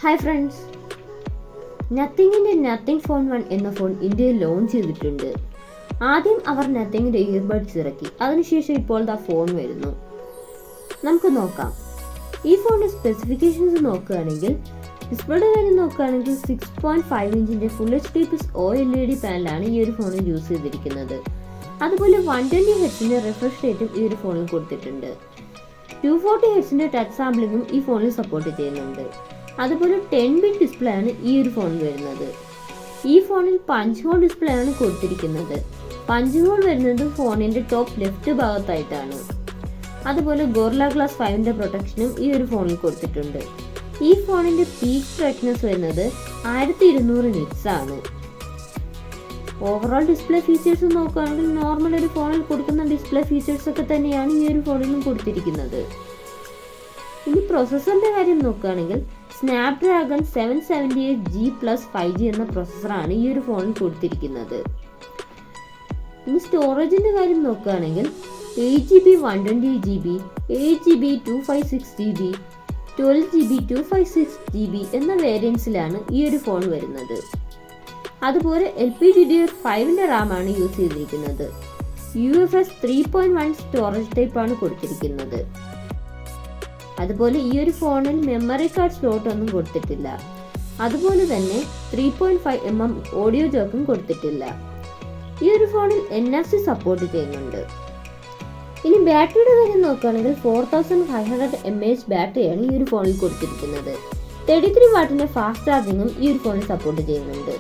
Hi friends, നത്തിങ്ങിൻ്റെ nothing phone 1 എന്ന phone ഇന്ത്യയിൽ launch ചെയ്തിട്ടുണ്ട്. ആദ്യം അവർ നത്തിങ്ങിൻ്റെ ഇയർബഡ്സ് ഇറക്കി, അതിനുശേഷം ഇപ്പോൾ ഫോൺ വരുന്നു. നമുക്ക് നോക്കാം. ഈ ഫോണിൻ്റെ സ്പെസിഫിക്കേഷൻസ് നോക്കുകയാണെങ്കിൽ, ഡിസ്പ്ലേയുടെ കാര്യം നോക്കുകയാണെങ്കിൽ 6.5 ഇഞ്ചിൻ്റെ ഫുൾ HD+ OLED പാനലാണ് ഈ ഒരു ഫോണിൽ യൂസ് ചെയ്തിരിക്കുന്നത്. അതുപോലെ 120 ഹെർട്സിൻ്റെ റിഫ്രഷ് റേറ്റും ഈ ഒരു ഫോണിൽ കൊടുത്തിട്ടുണ്ട്. 240 ഹെർട്സിൻ്റെ ടച്ച് സാമ്പിളിങ്ങും ഈ ഫോണിൽ സപ്പോർട്ട് ചെയ്യുന്നുണ്ട്. അതുപോലെ 10-bit ഡിസ്പ്ലേ ആണ് ഈ ഒരു ഫോണിൽ വരുന്നത്. ഈ ഫോണിൽ പഞ്ച് ഹോൾ ഡിസ്പ്ലേ ആണ് കൊടുത്തിരിക്കുന്നത്. പഞ്ച് ഹോൾ വരുന്നത് ഫോണിന്റെ ടോപ്പ് ലെഫ്റ്റ് ഭാഗത്തായിട്ടാണ്. അതുപോലെ ഗോറില്ല ഗ്ലാസ് 5ന്റെ പ്രൊട്ടക്ഷനും ഈ ഒരു ഫോണിൽ കൊടുത്തിട്ടുണ്ട്. ഈ ഫോണിന്റെ പീക്ക് ബ്രൈറ്റ്നസ് വരുന്നത് 1200 നിറ്റ്സ് ആണ്. ഓവറോൾ ഡിസ്പ്ലേ ഫീച്ചേഴ്സ് നോക്കുകയാണെങ്കിൽ നോർമൽ ഒരു ഫോണിൽ കൊടുക്കുന്ന ഡിസ്പ്ലേ ഫീച്ചേഴ്സ് ഒക്കെ തന്നെയാണ് ഈ ഒരു ഫോണിലും കൊടുത്തിരിക്കുന്നത്. ഇനി പ്രോസസ്സറിന്റെ കാര്യം നോക്കുകയാണെങ്കിൽ സ്നാപ്ഡ്രാഗൺ 778G+ 5G എന്ന പ്രോസസ്സറാണ് ഈ ഒരു ഫോണിൽ കൊടുത്തിരിക്കുന്നത്. ഇനി സ്റ്റോറേജിന്റെ കാര്യം നോക്കുകയാണെങ്കിൽ 8GB 128GB, 8GB 256GB, 12GB 256GB എന്ന വേരിയൻസിലാണ് ഈ ഒരു ഫോൺ വരുന്നത്. അതുപോലെ LPDDR5ന്റെ റാമാണ് യൂസ് ചെയ്തിരിക്കുന്നത്. UFS 3.1 സ്റ്റോറേജ് ടൈപ്പാണ് കൊടുത്തിരിക്കുന്നത്. അതുപോലെ ഈ ഒരു ഫോണിൽ മെമ്മറി കാർഡ് സ്ലോട്ട് ഒന്നും കൊടുത്തിട്ടില്ല. അതുപോലെ തന്നെ 3.5mm ഓഡിയോ ജാക്കും കൊടുത്തിട്ടില്ല. ഈ ഒരു ഫോണിൽ NFC സപ്പോർട്ട് ചെയ്യുന്നുണ്ട്. ഇനി ബാറ്ററിയുടെ കാര്യം നോക്കുകയാണെങ്കിൽ 4500 mAh ബാറ്ററിയാണ് ഈ ഒരു ഫോണിൽ കൊടുത്തിരിക്കുന്നത്. 33 വാട്ടിന്റെ ഫാസ്റ്റ് ചാർജിങ്ങും ഈ ഒരു ഫോണിൽ സപ്പോർട്ട് ചെയ്യുന്നുണ്ട്.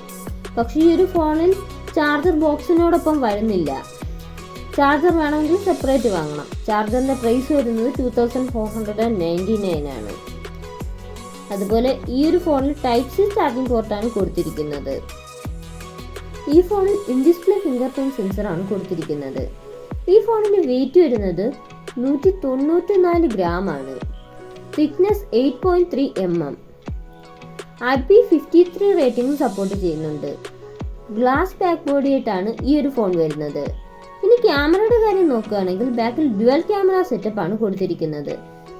പക്ഷേ ഈ ഒരു ഫോണിൽ ചാർജർ ബോക്സിനോടൊപ്പം വരുന്നില്ല. ചാർജർ വേണമെങ്കിൽ സെപ്പറേറ്റ് വാങ്ങണം. ചാർജറിന്റെ പ്രൈസ് വരുന്നത് 2499 ആണ്. അതുപോലെ ഈ ഒരു ഫോണിൽ Type-C ചാർജിംഗ് പോർട്ടാണ് കൊടുത്തിരിക്കുന്നത്. ഈ ഫോണിൽ in display finger print sensor ആണ് കൊടുത്തിരിക്കുന്നത്. ഈ ഫോണിന്റെ വെയിറ്റ് വരുന്നത് 194 ഗ്രാം ആണ്. Thickness 8.3 mm. IP53 റേറ്റിംഗും സപ്പോർട്ട് ചെയ്യുന്നുണ്ട്. ഗ്ലാസ് ബാക്ക് ബോഡി ആയിട്ടാണ് ഈ ഒരു ഫോൺ വരുന്നത്. ഇനി ക്യാമറയുടെ കാര്യം നോക്കുകയാണെങ്കിൽ ബാക്കിൽ ഡ്യുവൽ ക്യാമറ സെറ്റപ്പ് ആണ് കൊടുത്തിരിക്കുന്നത്.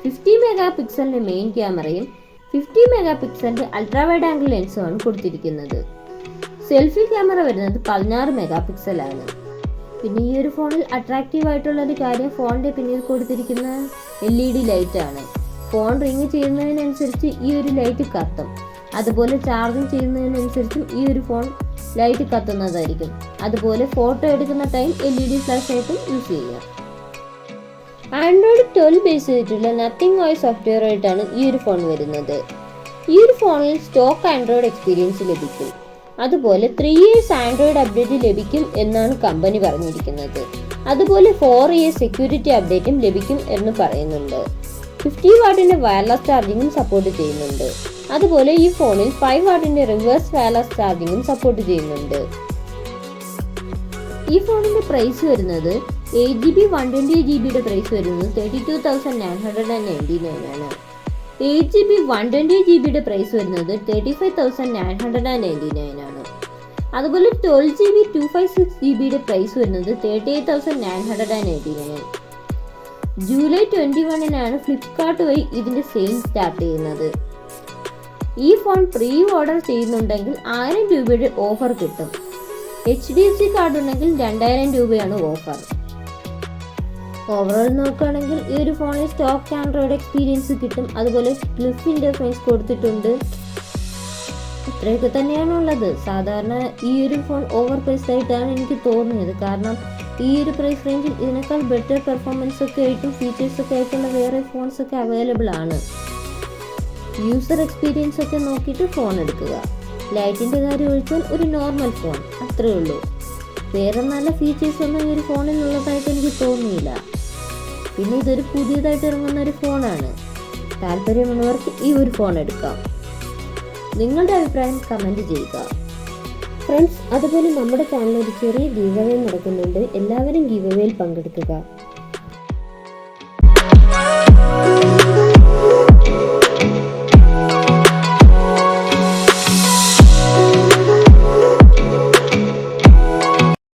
50 മെഗാ പിക്സലിന്റെ മെയിൻ ക്യാമറയും 50 മെഗാ പിക്സലിന്റെ അൾട്രാ വൈഡ് ആംഗിൾ ലെൻസും ആണ് കൊടുത്തിരിക്കുന്നത്. സെൽഫി ക്യാമറ വരുന്നത് 16 മെഗാ പിക്സൽ ആണ്. പിന്നെ ഈ ഒരു ഫോണിൽ അട്രാക്റ്റീവ് ആയിട്ടുള്ള ഒരു കാര്യം ഫോണിന്റെ പിന്നിൽ കൊടുത്തിരിക്കുന്ന LED ലൈറ്റ് ആണ്. ഫോൺ റിങ് ചെയ്യുന്നതിനനുസരിച്ച് ഈ ഒരു ലൈറ്റ് കത്തും. അതുപോലെ ചാർജിങ് ചെയ്യുന്നതിനനുസരിച്ചും ഈ ഒരു ഫോൺ ലൈറ്റ് കത്തുന്നതായിരിക്കും. അതുപോലെ ഫോട്ടോ എടുക്കുന്ന ടൈം LED ഫ്ലാഷ് ആയിട്ടും യൂസ് ചെയ്യാം. ആൻഡ്രോയിഡ് 12 ബേസ് ചെയ്തിട്ടുള്ള നത്തിങ് OS സോഫ്റ്റ്വെയർ ആയിട്ടാണ് ഈ ഒരു ഫോൺ വരുന്നത്. ഈ ഒരു ഫോണിൽ സ്റ്റോക്ക് ആൻഡ്രോയിഡ് എക്സ്പീരിയൻസ് ലഭിക്കും. അതുപോലെ 3 years ആൻഡ്രോയിഡ് അപ്ഡേറ്റ് ലഭിക്കും എന്നാണ് കമ്പനി പറഞ്ഞിരിക്കുന്നത്. അതുപോലെ 4 years സെക്യൂരിറ്റി അപ്ഡേറ്റും ലഭിക്കും എന്ന് പറയുന്നുണ്ട്. 50 വാട്ടിന്റെ വയർലെസ് ചാർജിങ്ങും സപ്പോർട്ട് ചെയ്യുന്നുണ്ട്. അതുപോലെ ഈ ഫോണിൽ 5 വാട്ടിന്റെ റിവേഴ്സ് വയർലെസ് ചാർജിങ്ങും സപ്പോർട്ട് ചെയ്യുന്നുണ്ട്. ഈ ഫോണിന്റെ പ്രൈസ് വരുന്നത് 8GB 128GB പ്രൈസ് വരുന്നത് 32,999 ആണ്. 8GB 128GB പ്രൈസ് വരുന്നത് 35,999 ആണ്. അതുപോലെ 12GB 256GB പ്രൈസ് വരുന്നത് 38,999. ജൂലൈ 21 ഫ്ലിപ്കാർട്ട് വഴി ഇതിന്റെ സെയിൽ സ്റ്റാർട്ട് ചെയ്യുന്നത്. ഈ ഫോൺ പ്രീ ഓർഡർ ചെയ്യുന്നുണ്ടെങ്കിൽ 1000 രൂപയുടെ ഓഫർ കിട്ടും. HDFC കാർഡ് ഉണ്ടെങ്കിൽ 2000 രൂപയാണ് ഓഫർ. ഓവറോൾ നോക്കുകയാണെങ്കിൽ ഈ ഒരു ഫോണിൽ സ്റ്റോക്ക് ആൻഡ്രോയിഡ് എക്സ്പീരിയൻസ് കിട്ടും. അതുപോലെ ക്ലിഫ് ഇന്റർഫേസ് കൊടുത്തിട്ടുണ്ട്. ഇത്രയൊക്കെ തന്നെയാണുള്ളത്. സാധാരണ ഈ ഒരു ഫോൺ ഓവർ പ്രൈസ് ആയിട്ടാണ് എനിക്ക് തോന്നിയത്. കാരണം ഈ ഒരു പ്രൈസ് റേഞ്ചിൽ ഇതിനേക്കാൾ ബെറ്റർ പെർഫോമൻസ് ഒക്കെ ആയിട്ടും ഫീച്ചേഴ്സ് ഒക്കെ ആയിട്ടുള്ള വേറെ ഫോൺസ് ഒക്കെ അവൈലബിൾ ആണ്. യൂസർ എക്സ്പീരിയൻസ് ഒക്കെ നോക്കിയിട്ട് ഫോൺ എടുക്കുക. ലൈറ്റിന്റെ കാര്യം ഒഴിച്ചാൽ ഒരു നോർമൽ ഫോൺ, അത്രേ ഉള്ളൂ. വേറെ നല്ല ഫീച്ചേഴ്സ് ഒന്നും ഈ ഒരു ഫോണിൽ ഉള്ളതായിട്ട് എനിക്ക് തോന്നിയില്ല. പിന്നെ ഇതൊരു പുതിയതായിട്ട് ഇറങ്ങുന്ന ഒരു ഫോണാണ്. താല്പര്യമുള്ളവർക്ക് ഈ ഒരു ഫോൺ എടുക്കാം. നിങ്ങളുടെ അഭിപ്രായം കമന്റ് ചെയ്യുക ഫ്രണ്ട്സ്. അതുപോലെ നമ്മുടെ ചാനലിൽ ഒരു ചെറിയ ഗീവ് അവേ നടക്കുന്നുണ്ട്. എല്ലാവരും ഗീവ് അവേയിൽ പങ്കെടുക്കുക.